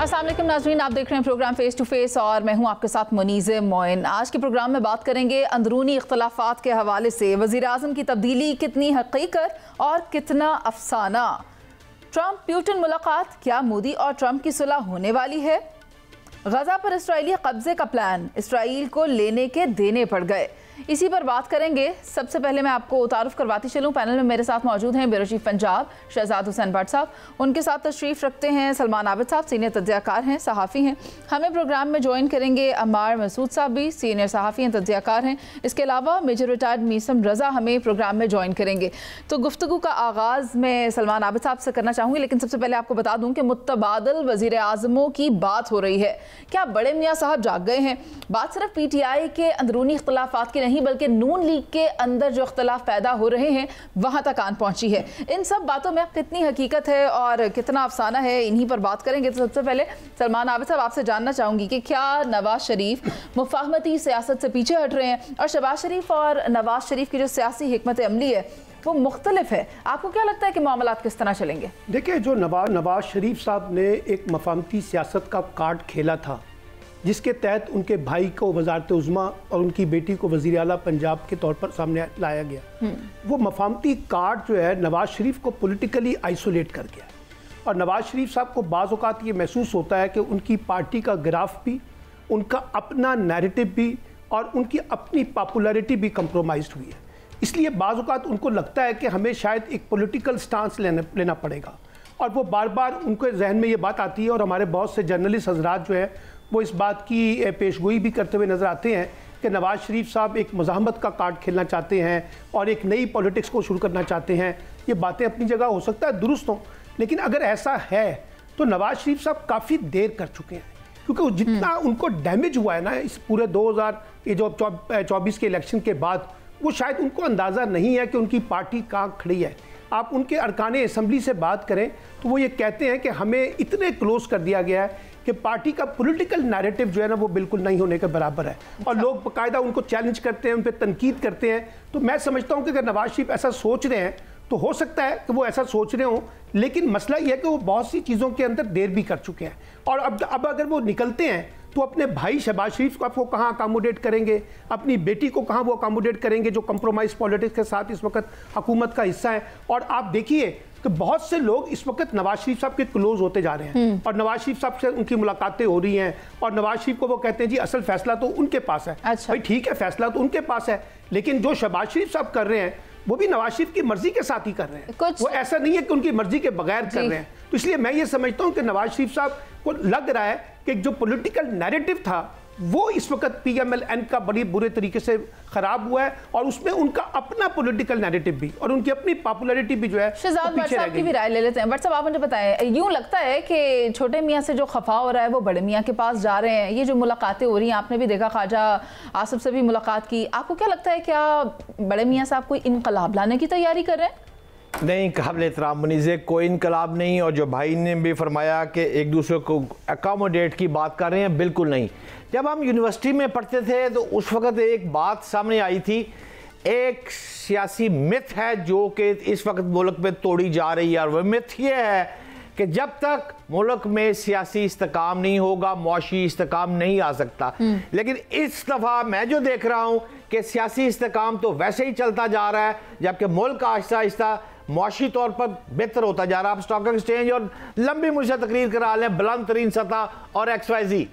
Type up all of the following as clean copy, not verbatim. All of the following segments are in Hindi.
अस्सलाम वालेकुम नाज़रीन, आप देख रहे हैं प्रोग्राम फेस टू फेस और मैं हूं आपके साथ मुनीज़े मोइन। आज के प्रोग्राम में बात करेंगे अंदरूनी इख्तलाफात के हवाले से वज़ीर आज़म की तब्दीली कितनी हकीकत और कितना अफसाना। ट्रंप प्यूटिन मुलाकात, क्या मोदी और ट्रंप की सुलह होने वाली है? गजा पर इसराइली कब्जे का प्लान, इसराइल को लेने के देने पड़ गए। इसी पर बात करेंगे। सबसे पहले मैं आपको तारुफ करवाती चलूँ। पैनल में मेरे साथ मौजूद हैं ब्यूरो चीफ पंजाब शहजाद हुसैन भट्ट साहब, उनके साथ तशरीफ़ रखते हैं सलमान आबिद साहब, सीनियर तज्ज़ियाकार हैं, सहाफ़ी हैं। हमें प्रोग्राम में ज्वाइन करेंगे अम्मार मसूद साहब, भी सीनियर सहाफ़ी हैं, तज्ज़ियाकार हैं। इसके अलावा मेजर रिटायर्ड मीसम रज़ा हमें प्रोग्राम में ज्वाइन करेंगे। तो गुफ्तगू का आगाज़ मैं सलमान आबिद साहब से करना चाहूँगी, लेकिन सबसे पहले आपको बता दूँ कि मुतबादल वज़ीर आज़मों की बात हो रही है। क्या बड़े मियाँ साहब जाग गए हैं? बात सिर्फ PTI के अंदरूनी इख्तलाफात की नहीं बल्कि नून लीग के अंदर जो इख्तलाफ पैदा हो रहे हैं वहां तक आन पहुंची है। इन सब बातों में कितनी हकीकत है और कितना अफसाना है, इन्हीं पर बात करेंगे। तो सबसे पहले सलमान आबिद साहब, आपसे जानना चाहूंगी कि क्या नवाज शरीफ मुफाहमती सियासत से पीछे हट रहे हैं और शहबाज शरीफ और नवाज शरीफ की जो सियासी हिकमत अमली है वो मुख्तलिफ है? आपको क्या लगता है कि मामलात किस तरह चलेंगे? देखिए, जो नवाज शरीफ साहब ने एक मुफाहमती सियासत का कार्ड खेला था जिसके तहत उनके भाई को वज़ारत उज़्मा और उनकी बेटी को वज़ीर आला पंजाब के तौर पर सामने लाया गया, वो मुफाहमती कार्ड जो है नवाज शरीफ को पॉलिटिकली आइसोलेट कर गया। और नवाज शरीफ साहब को बाज़ औक़ात ये महसूस होता है कि उनकी पार्टी का ग्राफ भी, उनका अपना नैरेटिव भी और उनकी अपनी पॉपुलैरिटी भी कंप्रोमाइज़ हुई है। इसलिए बाज़ औक़ात उनको लगता है कि हमें शायद एक पॉलिटिकल स्टांस लेना पड़ेगा। और वो बार बार उनके जहन में ये बात आती है और हमारे बहुत से जर्नलिस्ट हजरात जो है वो इस बात की पेशगोई भी करते हुए नज़र आते हैं कि नवाज शरीफ साहब एक मज़ाहमत का कार्ड खेलना चाहते हैं और एक नई पॉलिटिक्स को शुरू करना चाहते हैं। ये बातें अपनी जगह हो सकता है दुरुस्त हों, लेकिन अगर ऐसा है तो नवाज शरीफ साहब काफ़ी देर कर चुके हैं, क्योंकि जितना उनको डैमेज हुआ है ना इस पूरे 2024 के इलेक्शन के बाद, वो शायद उनको अंदाज़ा नहीं है कि उनकी पार्टी कहाँ खड़ी है। आप उनके अरकाने असम्बली से बात करें तो वो ये कहते हैं कि हमें इतने क्लोज कर दिया गया है कि पार्टी का पॉलिटिकल नैरेटिव जो है ना वो बिल्कुल नहीं होने के बराबर है। और लोग बाकायदा उनको चैलेंज करते हैं, उन पर तनकीद करते हैं। तो मैं समझता हूँ कि अगर नवाज शरीफ ऐसा सोच रहे हैं तो हो सकता है कि वो ऐसा सोच रहे हों, लेकिन मसला ये है कि वो बहुत सी चीज़ों के अंदर देर भी कर चुके हैं। और अब अगर वो निकलते हैं तो अपने भाई शहबाज शरीफ को कहाँ अकामोडेट करेंगे, अपनी बेटी को कहाँ वो अकामोडेट करेंगे जो कंप्रोमाइज़ पॉलिटिक्स के साथ इस वक्त हुकूमत का हिस्सा है। और आप देखिए कि बहुत से लोग इस वक्त नवाज शरीफ साहब के क्लोज होते जा रहे हैं और नवाज शरीफ साहब से उनकी मुलाकातें हो रही हैं और नवाज शरीफ को वो कहते हैं जी असल फैसला तो उनके पास है। अच्छा। भाई ठीक है, फैसला तो उनके पास है, लेकिन जो शहबाज शरीफ साहब कर रहे हैं वो भी नवाज शरीफ की मर्जी के साथ ही कर रहे हैं। वो ऐसा नहीं है कि उनकी मर्जी के बगैर कर रहे हैं। तो इसलिए मैं ये समझता हूँ कि नवाज शरीफ साहब को लग रहा है कि जो पॉलिटिकल नैरेटिव था वो इस वक्त PMLN का बड़ी बुरे तरीके से खराब हुआ है और उसमें उनका अपना पॉलिटिकल नैरेटिव भी और उनकी अपनी पॉपुलैरिटी भी जो है शहजाद भट्ट साहब की भी राय ले लेते हैं। भट्ट साहब, आप मुझे बताएं, यूं लगता है कि छोटे मियाँ से जो खफा हो रहा है वो बड़े मियाँ के पास जा रहे हैं। ये जो मुलाकातें हो रही हैं, आपने भी देखा ख्वाजा आसिफ से भी मुलाकात की, आपको क्या लगता है क्या बड़े मियाँ साहब कोई इनकलाब लाने की तैयारी कर रहे हैं? नहीं, काबिल एहतराम मुनीज़े, कोई इनकलाब नहीं। और जो भाई ने भी फरमाया कि एक दूसरे को अकोमोडेट की बात कर रहे हैं, बिल्कुल नहीं। जब हम यूनिवर्सिटी में पढ़ते थे तो उस वक्त एक बात सामने आई थी, एक सियासी मिथ है जो कि इस वक्त मुल्क में तोड़ी जा रही है और वह मिथ ये है कि जब तक मुल्क में सियासी इस्तेकाम नहीं होगा मुआशी इस्तेकाम नहीं आ सकता। लेकिन इस दफ़ा मैं जो देख रहा हूँ कि सियासी इस्तेकाम तो वैसे ही चलता जा रहा है, जबकि मुल्क आहिस्ता आहिस्ता मुआशी तौर पर बेहतर होता जा रहा है। आप स्टॉक एक्सचेंज और लंबी मुझसे तकरीर करा लें, बुलंद तरीन सतह और XYZ।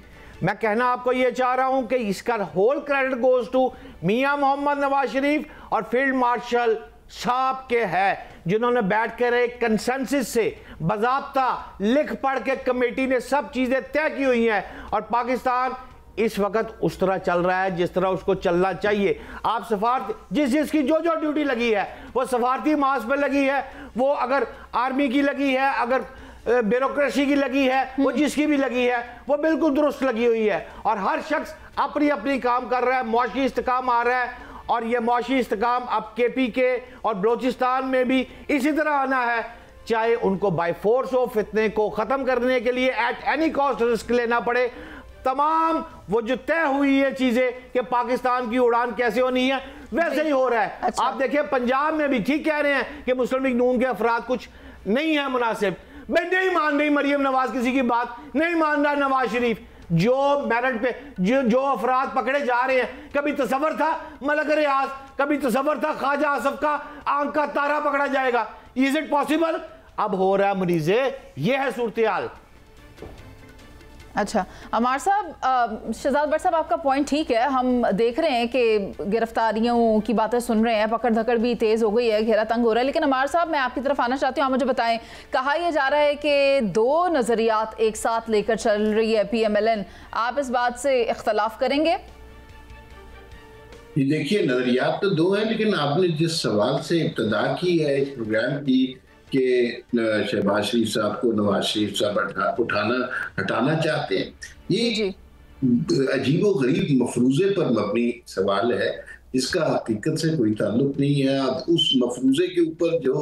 मैं कहना आपको ये चाह रहा हूँ कि इसका होल क्रेडिट गोज टू मियाँ मोहम्मद नवाज शरीफ और फील्ड मार्शल साहब के है, जिन्होंने बैठ कर एक कंसेंसस से बाज़ाब्ता लिख पढ़ के कमेटी ने सब चीज़ें तय की हुई हैं और पाकिस्तान इस वक्त उस तरह चल रहा है जिस तरह उसको चलना चाहिए। आप सफारत जिसकी जो ड्यूटी लगी है वो सफारती मास पर लगी है, वो अगर आर्मी की लगी है, अगर ब्यूरोक्रेसी की लगी है, वो जिसकी भी लगी है वो बिल्कुल दुरुस्त लगी हुई है और हर शख्स अपनी अपनी काम कर रहा है। मुआशी इस्तेकाम आ रहा है और ये मुआशी इस्तेकाम अब KP के और बलोचिस्तान में भी इसी तरह आना है, चाहे उनको बाय फोर्स हो फितने को ख़त्म करने के लिए एट एनी कॉस्ट रिस्क लेना पड़े। तमाम वो जो तय हुई है चीज़ें कि पाकिस्तान की उड़ान कैसे होनी है वैसे ही हो रहा है। अच्छा। आप देखिए पंजाब में भी ठीक कह रहे हैं कि मुस्लिम लीग नून के अफराद कुछ नहीं है मुनासिब, भाई नहीं मान रही मरियम नवाज किसी की बात, नहीं मान रहा नवाज शरीफ। जो मेरिट पे जो अफराद पकड़े जा रहे हैं, कभी तसव्वुर था मलक रियाज, कभी तसव्वुर था ख्वाजा आसफ का आंख का तारा पकड़ा जाएगा? Is it possible? अब हो रहा है मुनीज़े, ये है सूरत हाल। अच्छा अमार साहब, शहजाद भट्ट साहब आपका पॉइंट ठीक है। हम देख रहे हैं कि गिरफ्तारियों की बातें सुन रहे हैं, पकड़ धकड़ भी तेज़ हो गई है, घेरा तंग हो रहा है। लेकिन अमार साहब मैं आपकी तरफ आना चाहती हूँ, आप मुझे बताएं, कहा यह जा रहा है कि दो नज़रियात एक साथ लेकर चल रही है PMLN, आप इस बात से इख्तलाफ करेंगे? देखिए नज़रियात तो दो हैं, लेकिन आपने जिस सवाल से इब्तदा की है इस प्रोग्राम की कि शहबाज शरीफ साहब को नवाज शरीफ साहब हटाना चाहते हैं, ये अजीबो गरीब मफरूजे पर मबनी सवाल है जिसका हकीकत से कोई ताल्लुक नहीं है। अब उस मफरूजे के ऊपर जो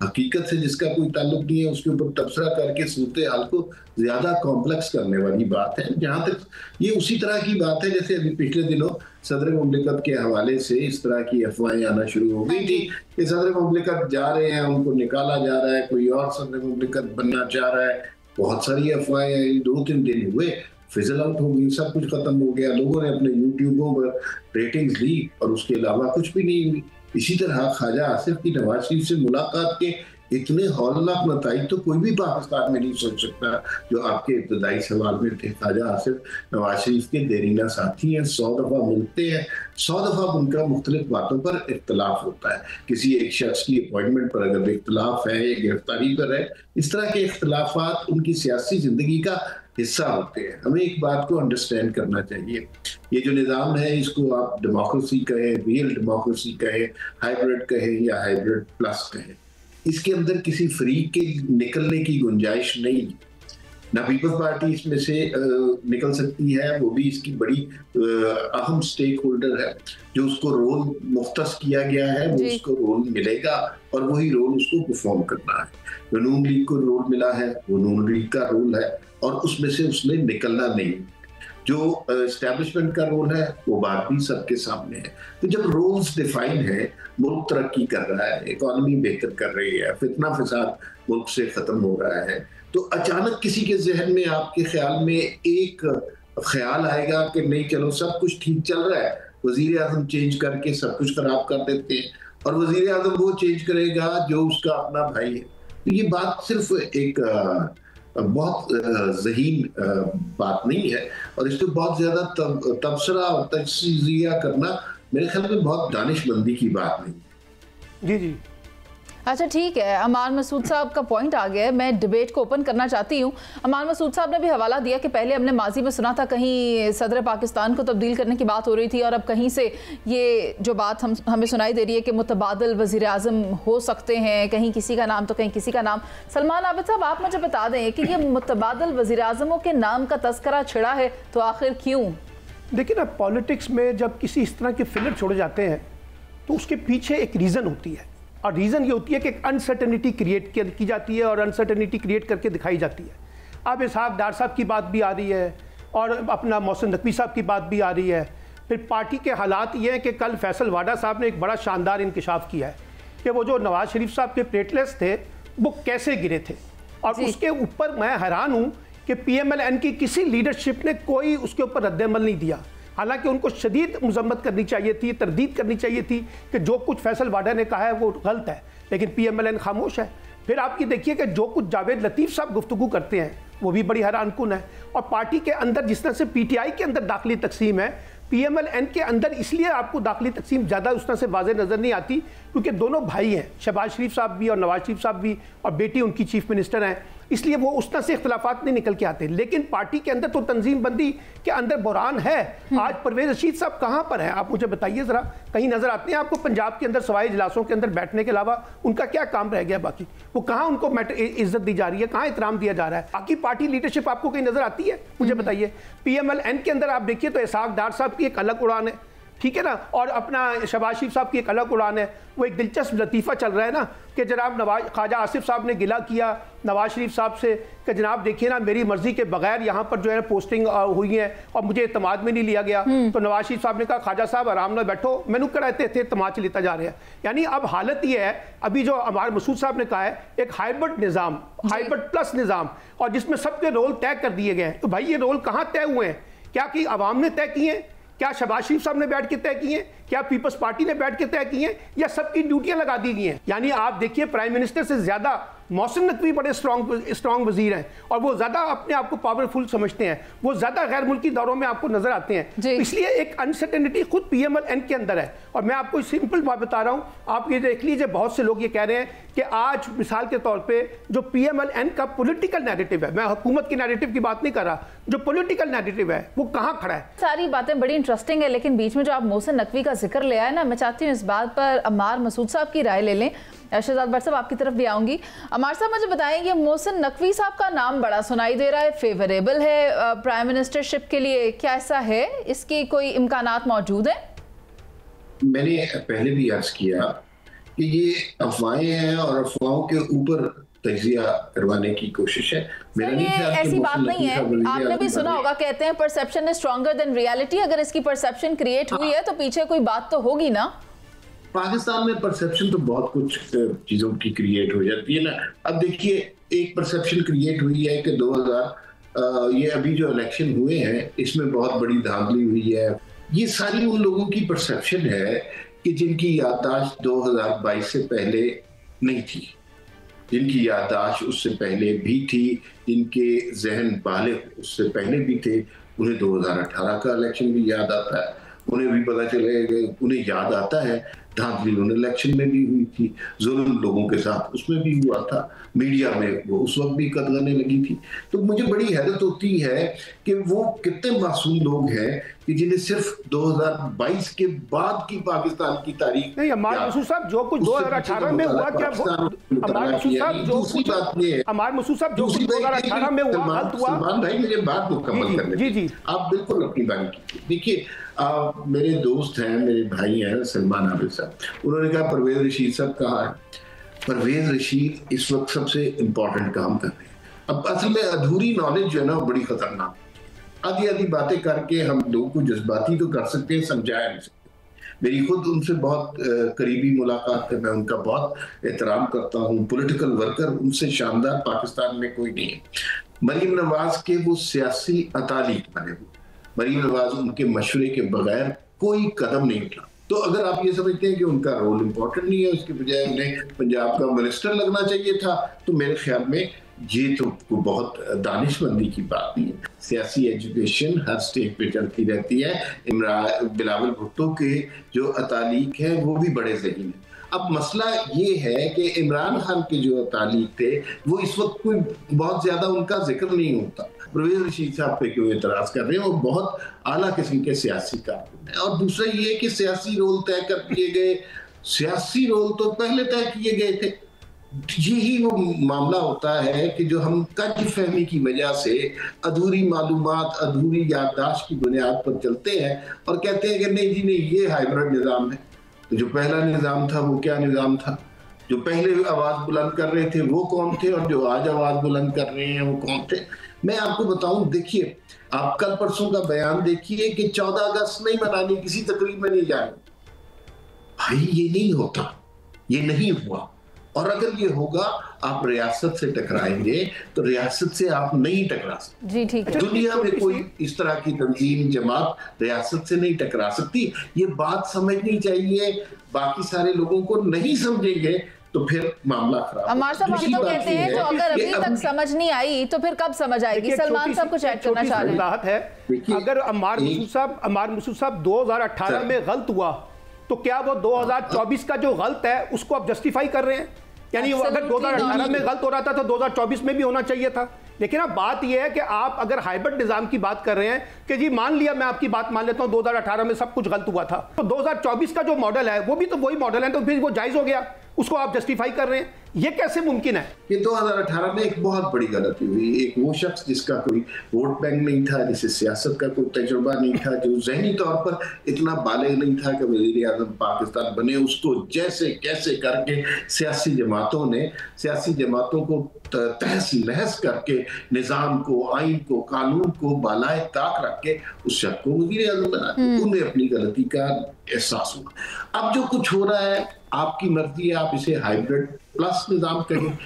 हकीकत से जिसका कोई ताल्लुक नहीं है उसके ऊपर तबसरा करके सूरत हाल को ज्यादा कॉम्प्लेक्स करने वाली बात है। जहां तक ये उसी तरह की बात है जैसे अभी पिछले दिनों सदर मुमलिकत के हवाले से इस तरह की अफवाहें आना शुरू हो गई थी कि सदर मुमलिकत जा रहे हैं, उनको निकाला जा रहा है, कोई और सदर मुमलिकत बनना चाह रहा है। बहुत सारी अफवाहें 2-3 दिन हुए, फिजल आउट हो गई, सब कुछ खत्म हो गया, लोगों ने अपने यूट्यूबों पर रेटिंग्स ली और उसके अलावा कुछ भी नहीं हुई। इसी तरह ख्वाजा आसिफ की नवाज शरीफ से मुलाकात के इतने हौलनाक नताइज तो कोई भी पाकिस्तान में नहीं सोच सकता जो आपके इब्तदाई सवाल में थे। ख्वाजा आसिफ नवाज शरीफ के देरीना साथी हैं, 100 दफ़ा मिलते हैं, 100 दफ़ा उनका मुख्तलिफ बातों पर इख्तलाफ होता है। किसी एक शख्स की अपॉइंटमेंट पर अगर इख्तलाफ है या गिरफ्तारी पर है, इस तरह के इख्तलाफात उनकी सियासी जिंदगी का हिस्सा होते हैं। हमें एक बात को अंडरस्टैंड करना चाहिए, ये जो निज़ाम है इसको आप डेमोक्रेसी कहें, रियल डेमोक्रेसी कहें, हाइब्रिड कहें या हाइब्रिड प्लस कहें, इसके अंदर किसी फरीक के निकलने की गुंजाइश नहीं है। ना पीपल्स पार्टी इसमें से निकल सकती है, वो भी इसकी बड़ी अहम स्टेक होल्डर है। जो उसको रोल मुख्तस किया गया है वो उसको रोल मिलेगा और वही रोल उसको परफॉर्म करना है। जो नून लीग को रोल मिला है वो नून लीग का रोल है और उसमें से उसने निकलना नहीं। जो एस्टैब्लिशमेंट का रोल है वो बात भी सबके सामने है। तो जब रोल्स डिफाइन है, मुल्क तरक्की कर रहा है, इकोनॉमी बेहतर कर रही है, फितना फसाद मुल्क से खत्म हो रहा है, तो अचानक किसी के जहन में आपके ख्याल में एक ख्याल आएगा कि नहीं चलो सब कुछ ठीक चल रहा है, वजीर आजम चेंज करके सब कुछ खराब कर देते हैं और वजीर आजम वो चेंज करेगा जो उसका अपना भाई है। तो ये बात सिर्फ एक बहुत ज़हीन बात नहीं है और इसको बहुत ज़्यादा तबसरा और तजज़िया करना मेरे ख्याल में बहुत दानिशमंदी की बात नहीं है। जी जी अच्छा ठीक है, अमान मसूद साहब का पॉइंट आ गया है, मैं डिबेट को ओपन करना चाहती हूँ। अमान मसूद साहब ने भी हवाला दिया कि पहले हमने माजी में सुना था कहीं सदर पाकिस्तान को तब्दील करने की बात हो रही थी और अब कहीं से ये जो बात हमें सुनाई दे रही है कि मुतबादल वज़ीर आज़म हो सकते हैं, कहीं किसी का नाम तो कहीं किसी का नाम। सलमान आबिद साहब आप मुझे बता दें कि ये मुतबादल वज़ीर आज़मों के नाम का तस्करा छिड़ा है तो आखिर क्यों? देखिए ना, पॉलिटिक्स में जब किसी इस तरह के फिलर छोड़े जाते हैं तो उसके पीछे एक रीज़न होती है और रीज़न ये होती है कि एक अनसर्टेनिटी क्रिएट की जाती है और अनसर्टेनिटी क्रिएट करके दिखाई जाती है। अब इसहाक डार साहब की बात भी आ रही है और अपना मोहसिन नकवी साहब की बात भी आ रही है। फिर पार्टी के हालात ये हैं कि कल फैसल वाडा साहब ने एक बड़ा शानदार इंकशाफ किया है कि वो जो नवाज शरीफ साहब के प्लेटलेट्स थे वो कैसे गिरे थे और उसके ऊपर मैं हैरान हूँ कि PMLN की किसी लीडरशिप ने कोई उसके ऊपर रद्द-ए-अमल नहीं दिया। हालांकि उनको शदीद मजम्मत करनी चाहिए थी, तरदीद करनी चाहिए थी कि जो कुछ फैसल वाडा ने कहा है वो गलत है, लेकिन PMLN खामोश है। फिर आप ये देखिए कि जो कुछ जावेद लतीफ़ साहब गुफ्तगू करते हैं वो भी बड़ी हैरानकुन है। और पार्टी के अंदर जिस तरह से PTI के अंदर दाखिली तकसीम है, PMLN के अंदर इसलिए आपको दाखिली तकसीम ज़्यादा उस तरह से वाज़े नज़र नहीं आती क्योंकि दोनों भाई हैं, शहबाज शरीफ साहब भी और नवाज शरीफ साहब भी, और बेटी उनकी चीफ मिनिस्टर हैं, इसलिए वो उस तरह से इख्तलाफात नहीं निकल के आते। लेकिन पार्टी के अंदर तो तंजीम बंदी के अंदर बुरान है। आज परवेज रशीद साहब कहाँ पर हैं, आप मुझे बताइए ज़रा, कहीं नज़र आते हैं आपको पंजाब के अंदर सवाई इजलासों के अंदर बैठने के अलावा उनका क्या काम रह गया? बाकी वो कहाँ उनको इज्जत दी जा रही है, कहाँ एहतराम दिया जा रहा है? बाकी पार्टी लीडरशिप आपको कहीं नज़र आती है? मुझे बताइए। PMLN के अंदर आप देखिए तो इसहाक डार साहब की एक अलग उड़ान है, ठीक है ना। और अपना शहबाज शरीफ साहब की एक अलग उड़ान है। वो एक दिलचस्प लतीफ़ा चल रहा है ना कि जनाब ख्वाजा आसिफ साहब ने गिला किया नवाज शरीफ साहब से कि जनाब देखिए ना, मेरी मर्जी के बगैर यहाँ पर जो है पोस्टिंग हुई है और मुझे इत्तेमाद में नहीं लिया गया। तो नवाज शरीफ साहब ने कहा ख्वाजा साहब आराम ना बैठो, मैंने कराते थे इत्तेमाद से लेता जा रहे हैं। यानी अब हालत ये है, अभी जो हमारे मसूद साहब ने कहा है एक हाइब्रिड निज़ाम, हाइब्रिड प्लस निज़ाम, और जिसमें सबके रोल तय कर दिए गए हैं। तो भाई ये रोल कहाँ तय हुए हैं? क्या कि अवाम ने तय किए हैं? क्या शहबाज शरीफ साहब ने बैठ के तय किए हैं? क्या पीपल्स पार्टी ने बैठ के तय किए हैं? या सबकी ड्यूटियां लगा दी गई हैं? यानी आप देखिए प्राइम मिनिस्टर से ज्यादा मोहसिन नकवी बड़े स्ट्रॉन्ग वजीर हैं और वो ज्यादा अपने आप को पावरफुल समझते हैं, वो ज्यादा गैर मुल्की दौरों में आपको नजर आते हैं। इसलिए एक अनसर्टेनिटी खुद PMLN के अंदर है। और मैं आपको सिंपल बात बता रहा हूं, आप ये देख लीजिए, बहुत से लोग ये कह रहे हैं कि आज मिसाल के तौर पे जो PMLN का पॉलिटिकल नैरेटिव है, मैं हुकूमत की नैरेटिव की बात नहीं कर रहा, जो पॉलिटिकल नैरेटिव है वो कहाँ खड़ा है। सारी बातें बड़ी इंटरेस्टिंग है, लेकिन बीच में जो आप मोहसिन नकवी का जिक्र ले आए ना, मैं चाहती हूँ इस बात पर अम्मार मसूद साहब की राय ले लें। शहजाद भट्ट साहब आपकी तरफ भी आऊंगी। अम्मार साहब मुझे बताएं, ये मोहसिन नकवी साहब का नाम बड़ा सुनाई दे रहा है, फेवरेबल है प्राइम मिनिस्टरशिप के लिए, क्या ऐसा है? इसकी कोई इम्कानात मौजूद है? मैंने पहले भी अर्ज किया कि ये अफवाहें हैं और अफवाहों के ऊपर तजिया करवाने की कोशिश है। मेरा नहीं ख्याल कि ऐसी बात नहीं है। आपने भी सुना होगा, कहते हैं perception is stronger than reality. अगर इसकी परसेप्शन क्रिएट हुई है तो पीछे कोई बात तो होगी ना। पाकिस्तान में परसेप्शन तो बहुत कुछ चीजों की क्रिएट हो जाती है ना। अब देखिए, एक परसेप्शन क्रिएट हुई है कि 2000 ये अभी जो इलेक्शन हुए हैं इसमें बहुत बड़ी धांधली हुई है। ये सारी उन लोगों की परसेप्शन है कि जिनकी याददाश्त 2022 से पहले नहीं थी, जिनकी याददाश्त उससे पहले भी थी, जिनके जहन बालिग उससे पहले भी थे। उन्हें 2018 का इलेक्शन भी याद आता है, उन्हें भी पता चलेगा, उन्हें याद आता है धांधली उन इलेक्शन में भी हुई थी, जुल्म लोगों के साथ उसमें भी हुआ था, मीडिया में वो उस वक्त भी कदगने लगी थी। तो मुझे बड़ी हैरत होती है कि वो कितने मासूम लोग हैं कि जिन्हें सिर्फ 2022 के बाद की पाकिस्तान की तारीख नहीं। अम्मार मसूद साहब, जो कुछ 2018 में हुआ, क्या अम्मार मसूद साहब जो कुछ अम्मार मसूद साहब जो कुछ 2018 में हुआ गलत हुआ? सलमान भाई, मुझे बात मुकम्मल करने दीजिए। जी, आप बिल्कुल अपनी बात कीजिए। देखिए, मेरे दोस्त हैं, मेरे भाई हैं सलमान आबिद साहब, उन्होंने कहा परवेज रशीद साहब कहाँ है? परवेज रशीद इस वक्त सबसे इम्पोर्टेंट काम कर रहे हैं। अब असल में अधूरी नॉलेज जो है ना वो बड़ी खतरनाक, आधी आधी बातें करके हम लोगों को जज्बाती तो कर सकते हैं, समझाया नहीं सकते। मेरी खुद उनसे बहुत करीबी मुलाकात है, मैं उनका बहुत एहतराम करता हूँ, पॉलिटिकल वर्कर उनसे शानदार पाकिस्तान में कोई नहीं है। मरीम नवाज के वो सियासी अतालीक बने हुए, मरीम नवाज उनके मशवरे के बगैर कोई कदम नहीं उठा। तो अगर आप ये समझते हैं कि उनका रोल इम्पोर्टेंट नहीं है, उसके बजाय उन्हें पंजाब का मिनिस्टर लगना चाहिए था, तो मेरे ख्याल में ये तो बहुत दानिशमंदी की बात नहीं है। सियासी एजुकेशन हर स्टेज पे चलती रहती है। बिलावल भुट्टो के जो अतालीक हैं वो भी बड़े ज़हीन हैं। अब मसला ये है कि इमरान खान के जो अतालीक थे वो इस वक्त कोई बहुत ज्यादा उनका जिक्र नहीं होता। परवेज रशीद साहब पे क्यों एतराज कर रहे हैं? वो बहुत आला किस्म के सियासी कारकुन है। और दूसरा ये कि सियासी रोल तय कर दिए गए, सियासी रोल तो पहले तय किए गए थे। यही वो मामला होता है कि जो हम कच्ची फहमी की वजह से अधूरी मालूमात, अधूरी याददाश्त की बुनियाद पर चलते हैं और कहते हैं कि नहीं जी नहीं, ये हाइब्रिड निज़ाम है। तो जो पहला निज़ाम था वो क्या निज़ाम था? जो पहले आवाज़ बुलंद कर रहे थे वो कौन थे और जो आज आवाज़ बुलंद कर रहे हैं वो कौन थे? मैं आपको बताऊं, देखिए, आप कल परसों का बयान देखिए कि 14 अगस्त नहीं मनानी, किसी तकरीब में नहीं जाए। भाई ये नहीं होता, ये नहीं हुआ। और अगर ये होगा, आप रियासत से टकराएंगे तो रियासत से आप नहीं टकरा सकते। जी ठीक है। दुनिया में कोई इस तरह की तंजीम जमात रियासत से नहीं टकरा सकती। ये बात समझनी चाहिए। बाकी सारे लोगों को नहीं समझेंगे तो फिर मामला खराब। अम्मार साहब हम तो कहते हैं जो अगर अभी तक समझ नहीं आई तो फिर कब समझ आएगी? सलमान साहब कुछ ऐड करना चाह रहे हैं। अगर अम्मार मसूद साहब 2018 में गलत हुआ तो क्या वो 2024 का जो गलत है उसको आप जस्टिफाई कर रहे हैं? यानी अगर 2018 में गलत हो रहा था तो 2024 में भी होना चाहिए था। लेकिन अब बात यह है कि आप अगर हाइब्रिड निजाम की बात कर रहे हैं कि जी मान लिया, मैं आपकी बात मान लेता हूं 2018 में सब कुछ गलत हुआ था, तो 2024 का जो मॉडल है वो भी तो वही मॉडल है, तो फिर वो जायज हो गया, उसको आप जस्टिफाई कर रहे हैं। ये कैसे मुमकिन है? ये 2018 में एक बहुत बड़ी गलती हुई। एक वो शख्स जिसका कोई वोट बैंक नहीं था, जिसे सियासत का कोई तजुर्बा नहीं था, जो जहनी तौर पर इतना बालिग नहीं था कि वज़ीर आज़म पाकिस्तान बने, उसको जैसे कैसे करके सियासी जमातों को तहस नहस करके निज़ाम को, आइन को, कानून को बालाए ताक रख के उस शख्स को वज़ीर आज़म बना दिया। उन्हें अपनी गलती का एहसास हुआ। अब जो कुछ हो रहा है, आपकी मर्जी है, आप इसे हाइब्रिड प्लस निजाम कहें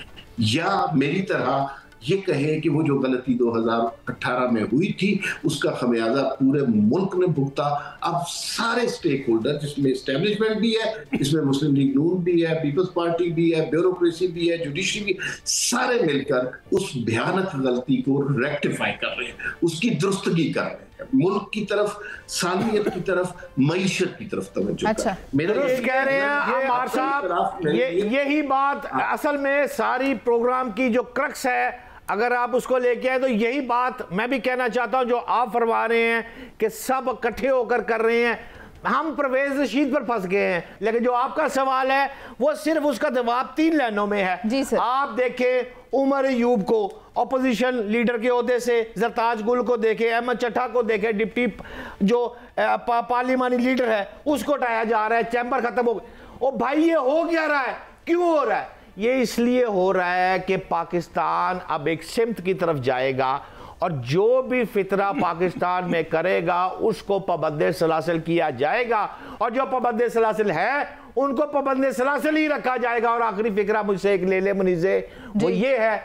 या मेरी तरह ये कहें कि वो जो गलती 2018 में हुई थी उसका खमियाजा पूरे मुल्क ने भुगता। अब सारे स्टेक होल्डर, जिसमें एस्टेब्लिशमेंट भी है, इसमें मुस्लिम लीग नून भी है, पीपल्स पार्टी भी है, ब्यूरोक्रेसी भी है, जुडिशरी भी, सारे मिलकर उस भयानक गलती को रेक्टिफाई कर रहे हैं, उसकी दुरुस्तगी कर रहे हैं, मुल्क की तरफ, सालियत की तरफ, मईशत की तरफ तवज्जो। अच्छा, कह रहे हैं अमार साहब, यही बात असल में सारी प्रोग्राम की जो क्रक्स है, अगर आप उसको लेके आए तो यही बात मैं भी कहना चाहता हूं जो आप फरमा रहे हैं कि सब इकट्ठे होकर कर रहे हैं। हम परवेज रशीद पर फंस गए हैं, लेकिन जो आपका सवाल है वो सिर्फ उसका जवाब 3 लाइनों में है। जी सर। आप देखें उमर अयूब को अपोजिशन लीडर के ओहदे से, जरताज गुल को देखे, अहमद चट्टा को देखे, डिप्टी जो पार्लिमानी लीडर है उसको हटाया जा रहा है, चैम्बर खत्म हो गया। ओ भाई, ये हो क्या रहा है? क्यों हो रहा है? ये इसलिए हो रहा है कि पाकिस्तान अब एक सिमत की तरफ जाएगा और जो भी फितरा पाकिस्तान में करेगा उसको पाबंद सलासिल किया जाएगा, और जो पाबंद सलासिल है उनको पाबंद सलासिल ही रखा जाएगा। और आखिरी फिक्रा मुझसे एक ले ले मुनीज़े, वो ये है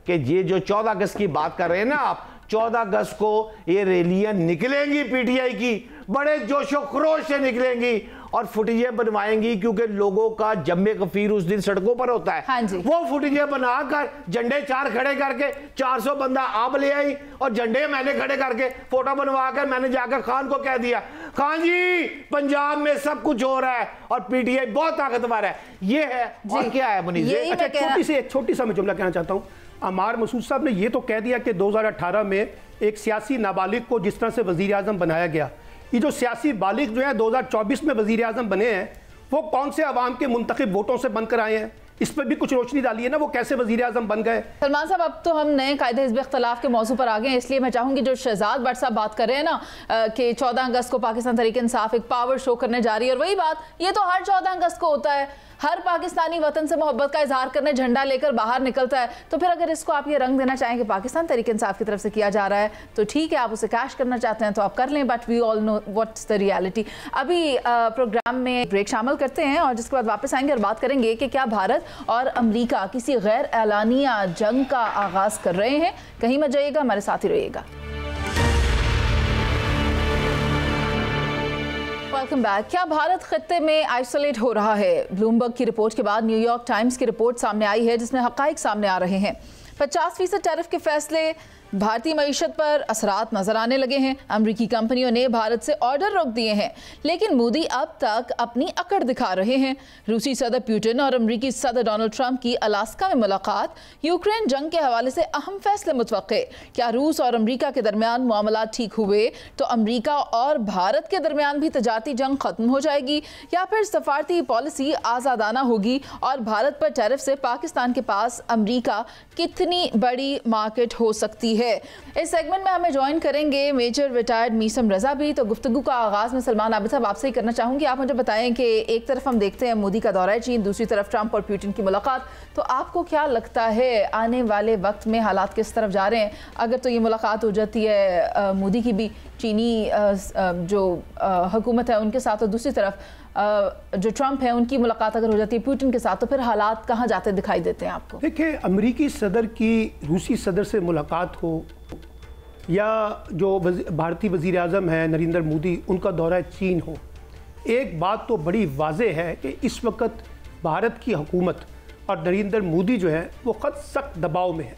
कि ये जो 14 अगस्त की बात कर रहे हैं ना आप, 14 अगस्त को ये रैलियां निकलेंगी पीटीआई की, बड़े जोशो खरोश से निकलेंगी और फुटेजें बनवाएंगी, क्योंकि लोगों का जम्मे कफीर उस दिन सड़कों पर होता है। हाँ जी। वो फुटेजें बनाकर झंडे 4 खड़े करके 400 बंदा आप ले आई और झंडे मैंने खड़े करके फोटो बनवाकर मैंने जाकर खान को कह दिया, खान जी पंजाब में सब कुछ हो रहा है और पीटीआई बहुत ताकतवर है। ये है और क्या है मुनीज़? अच्छा, छोटी सा मैं जुमला कहना चाहता हूँ। अमार मसूद साहब ने ये तो कह दिया कि 2018 में एक सियासी नाबालिग को जिस तरह से वजीर आज़म बनाया गया, ये जो सियासी बालिग जो है 2024 में वजीर आज़म बने हैं वो कौन से अवाम के मुंतखब वोटों से बनकर आए हैं? इस पर भी कुछ रोशनी डालिए ना, वो कैसे वजीर आज़म बन गए? सलमान साहब, अब तो हम नए कायदे हिज़्ब इख्तिलाफ के मौजू पर आ गए हैं, इसलिए मैं चाहूंगी जो शहजाद भट्ट साहब बात कर रहे हैं ना कि 14 अगस्त को पाकिस्तान तहरीक इंसाफ एक पावर शो करने जा रही है, और वही बात ये तो हर 14 अगस्त को होता है, हर पाकिस्तानी वतन से मोहब्बत का इजहार करने झंडा लेकर बाहर निकलता है। तो फिर अगर इसको आप ये रंग देना चाहें कि पाकिस्तान तहरीक इंसाफ की तरफ से किया जा रहा है तो ठीक है, आप उसे कैश करना चाहते हैं तो आप कर लें, but we all know what's the reality. अभी प्रोग्राम में ब्रेक शामिल करते हैं और जिसके बाद वापस आएंगे और बात करेंगे कि क्या भारत और अमरीका किसी गैर एलानिया जंग का आगाज कर रहे हैं। कहीं मत जाइएगा, हमारे साथ ही रहिएगा। Welcome back. क्या भारत खित्ते में आइसोलेट हो रहा है? ब्लूमबर्ग की रिपोर्ट के बाद न्यूयॉर्क टाइम्स की रिपोर्ट सामने आई है जिसमें हकाइक सामने आ रहे हैं। 50% टैरिफ के फैसले भारतीय मईशत पर असरात नजर आने लगे हैं। अमरीकी कंपनियों ने भारत से ऑर्डर रोक दिए हैं, लेकिन मोदी अब तक अपनी अकड़ दिखा रहे हैं। रूसी सदर पुतिन और अमरीकी सदर डोनाल्ड ट्रंप की अलास्का में मुलाकात, यूक्रेन जंग के हवाले से अहम फैसले मुतवक्के। क्या रूस और अमरीका के दरमियान मामलात ठीक हुए तो अमरीका और भारत के दरमियान भी तजारती जंग खत्म हो जाएगी, या फिर सफारती पॉलिसी आज़ादाना होगी और भारत पर टैरिफ से पाकिस्तान के पास अमरीका कितनी बड़ी मार्केट हो सकती है? इस सेगमेंट में हमें ज्वाइन करेंगे मेजर रिटायर्ड मीसम रजा भी। तो गुफ्तगू का आगाज में सलमान आबिद साहब आपसे ही करना चाहूंगी। आप मुझे बताएं कि एक तरफ हम देखते हैं मोदी का दौरा चीन, दूसरी तरफ ट्रंप और पुतिन की मुलाकात, तो आपको क्या लगता है आने वाले वक्त में हालात किस तरफ जा रहे हैं? अगर तो ये मुलाकात हो जाती है मोदी की भी चीनी जो हुकूमत है उनके साथ, और दूसरी तरफ जो ट्रंप है उनकी मुलाकात अगर हो जाती है पुतिन के साथ, तो फिर हालात कहाँ जाते दिखाई देते हैं आपको? देखिए, अमेरिकी सदर की रूसी सदर से मुलाकात हो या जो भारतीय वज़ीर आज़म है नरेंद्र मोदी उनका दौरा चीन हो, एक बात तो बड़ी वाज़ेह है कि इस वक्त भारत की हुकूमत और नरेंद्र मोदी जो है वो ख़ुद सख्त दबाव में है,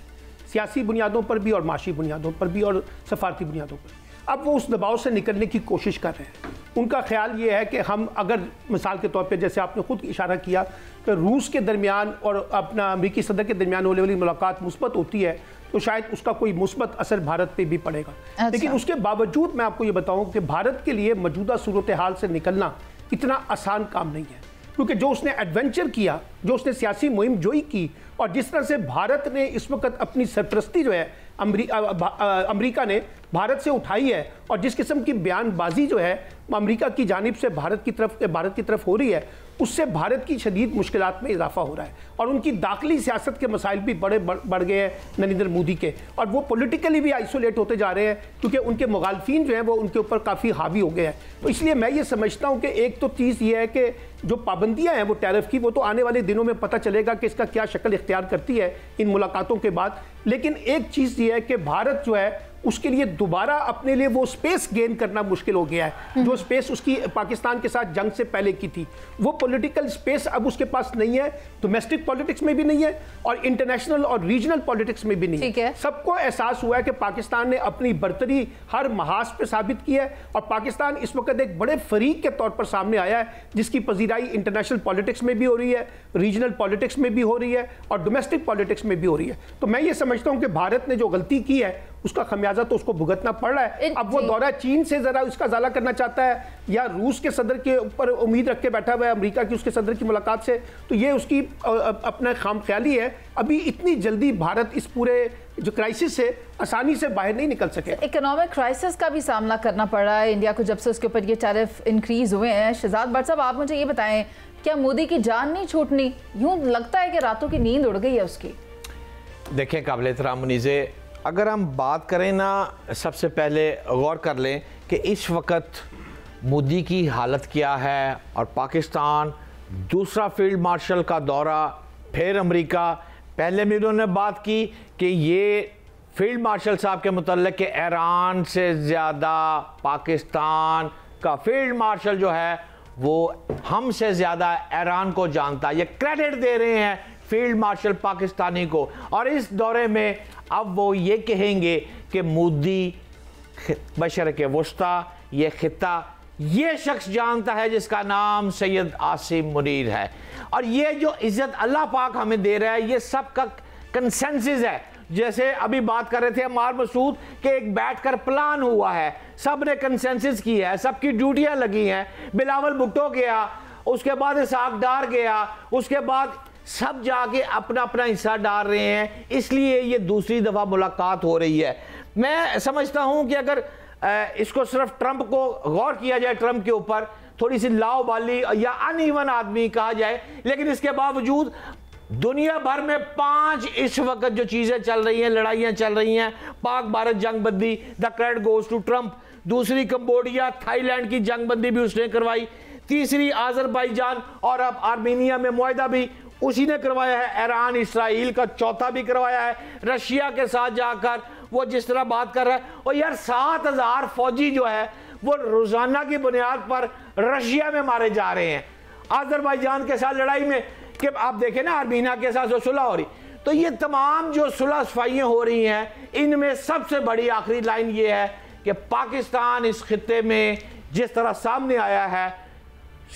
सियासी बुनियादों पर भी और माशी बुनियादों पर भी और सफारती बुनियादों पर। अब वो उस दबाव से निकलने की कोशिश कर रहे हैं। उनका ख्याल ये है कि हम अगर मिसाल के तौर पे जैसे आपने खुद इशारा किया कि रूस के दरमियान और अपना अमेरिकी सदर के दरमियान होने वाली मुलाकात मुस्बत होती है तो शायद उसका कोई मुस्बत असर भारत पे भी पड़ेगा। अच्छा। लेकिन उसके बावजूद मैं आपको ये बताऊं कि भारत के लिए मौजूदा सूरत हाल से निकलना इतना आसान काम नहीं है। क्योंकि जो उसने एडवेंचर किया, जो उसने सियासी मुहिम जोई की, और जिस तरह से भारत ने इस वक्त अपनी सरपरस्ती जो है अमेरिका ने भारत से उठाई है, और जिस किस्म की बयानबाजी जो है अमेरिका की जानिब से भारत की तरफ हो रही है, उससे भारत की शदीद मुश्किलात में इजाफा हो रहा है। और उनकी दाखिली सियासत के मसाइल भी बढ़ गए हैं नरेंद्र मोदी के, और वो पॉलिटिकली भी आइसोलेट होते जा रहे हैं, क्योंकि उनके मुखालफिन जो हैं वो उनके ऊपर काफ़ी हावी हो गए हैं। तो इसलिए मैं ये समझता हूँ कि एक तो चीज़ ये है कि जो पाबंदियां हैं वो टैरिफ की, वो तो आने वाले दिनों में पता चलेगा कि इसका क्या शक्ल इख्तियार करती है इन मुलाकातों के बाद। लेकिन एक चीज़ ये है कि भारत जो है उसके लिए दोबारा अपने लिए वो स्पेस गेन करना मुश्किल हो गया है, जो स्पेस उसकी पाकिस्तान के साथ जंग से पहले की थी। वो पॉलिटिकल स्पेस अब उसके पास नहीं है, डोमेस्टिक पॉलिटिक्स में भी नहीं है और इंटरनेशनल और रीजनल पॉलिटिक्स में भी नहीं है। सबको एहसास हुआ है कि पाकिस्तान ने अपनी बर्तरी हर महाज पे साबित की है, और पाकिस्तान इस वक्त एक बड़े फरीक के तौर पर सामने आया है, जिसकी पजीराई इंटरनेशनल पॉलिटिक्स में भी हो रही है, रीजनल पॉलिटिक्स में भी हो रही है, और डोमेस्टिक पॉलिटिक्स में भी हो रही है। तो मैं ये समझता हूँ कि भारत ने जो गलती की है उसका खमियाजा तो उसको भुगतना पड़ रहा है। अब वो दौरा चीन से जरा उसका ज़ाला करना चाहता है, या रूस के सदर के ऊपर उम्मीद रख के बैठा हुआ है अमेरिका की उसके सदर की मुलाकात से, तो ये उसकी अपना खामख्याली है। अभी इतनी जल्दी भारत इस पूरे जो क्राइसिस से आसानी से बाहर नहीं निकल सके। इकोनॉमिक क्राइसिस का भी सामना करना पड़ रहा है इंडिया को जब से उसके ऊपर ये टैरिफ इंक्रीज हुए हैं। शहजाद भट्ट साहब, आप मुझे ये बताएं, क्या मोदी की जान नहीं छूटनी? यूं लगता है कि रातों की नींद उड़ गई है उसकी। देखें काबिल एहतराम मुनीज़े, अगर हम बात करें ना, सबसे पहले गौर कर लें कि इस वक्त मोदी की हालत क्या है, और पाकिस्तान दूसरा फील्ड मार्शल का दौरा, फिर अमेरिका। पहले भी उन्होंने बात की कि ये फील्ड मार्शल साहब के मुतल्लिक़ कि ईरान से ज़्यादा पाकिस्तान का फील्ड मार्शल जो है वो हमसे ज़्यादा ईरान को जानता है। ये क्रेडिट दे रहे हैं फील्ड मार्शल पाकिस्तानी को, और इस दौरे में अब वो ये कहेंगे कि मोदी मशरक़ वस्ता, ये खित्ता, ये शख्स जानता है जिसका नाम सैयद आसिम मुनीर है। और ये जो इज़्ज़त अल्लाह पाक हमें दे रहा है, ये सब का कंसेंसस है। जैसे अभी बात कर रहे थे अम्मार मसूद के एक बैठकर प्लान हुआ है, सब ने कंसेंसस की है, सबकी ड्यूटियां लगी हैं। बिलावल भुट्टो गया, उसके बाद इसहाक डार गया, उसके बाद सब जाके अपना अपना हिस्सा डाल रहे हैं। इसलिए ये दूसरी दफ़ा मुलाकात हो रही है। मैं समझता हूं कि अगर इसको सिर्फ ट्रंप को गौर किया जाए, ट्रंप के ऊपर थोड़ी सी लाओबाली या अनइवन आदमी कहा जाए, लेकिन इसके बावजूद दुनिया भर में 5 इस वक्त जो चीज़ें चल रही हैं, लड़ाइयाँ चल रही हैं, पाक भारत जंगबंदी, the credit goes to Trump. दूसरी कंबोडिया थाईलैंड की जंगबंदी भी उसने करवाई। तीसरी आज़रबाईजान और अब आर्मीनिया में मुआहदा भी उसी ने करवाया है। ईरान इसराइल का चौथा भी करवाया है, रशिया के साथ जाकर वो जिस तरह बात कर रहा है। और यार 7000 फौजी जो है वो रोजाना की बुनियाद पर रशिया में मारे जा रहे हैं आज़रबाईजान के साथ लड़ाई में। कि आप देखें ना, आर्मीनिया के साथ जो सुलह हो रही, तो ये तमाम जो सुलह सफाइयाँ हो रही हैं, इनमें सबसे बड़ी आखिरी लाइन ये है कि पाकिस्तान इस खित्ते में जिस तरह सामने आया है,